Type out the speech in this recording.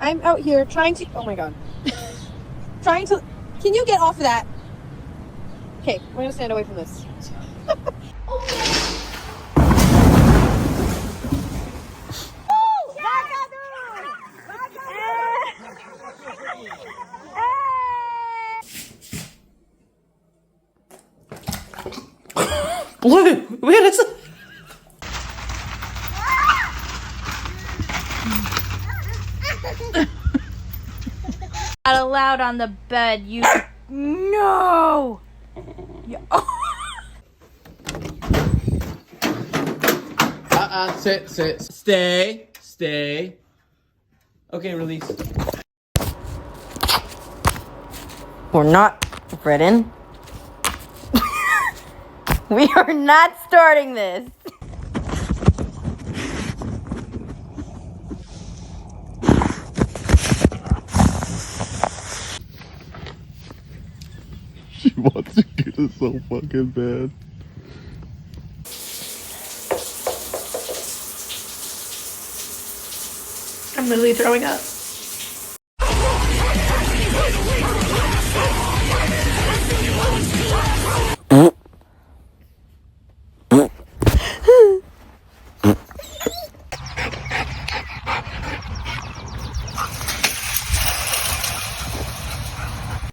I'm out here trying to, oh my God. Trying to, can you get off of that? Okay, we're gonna stand away from this. Where is it? Not allowed on the bed, you. No! Sit. Stay. Okay, release. We're not, Brennan. We are not starting this. She wants to get us so fucking bad. I'm literally throwing up.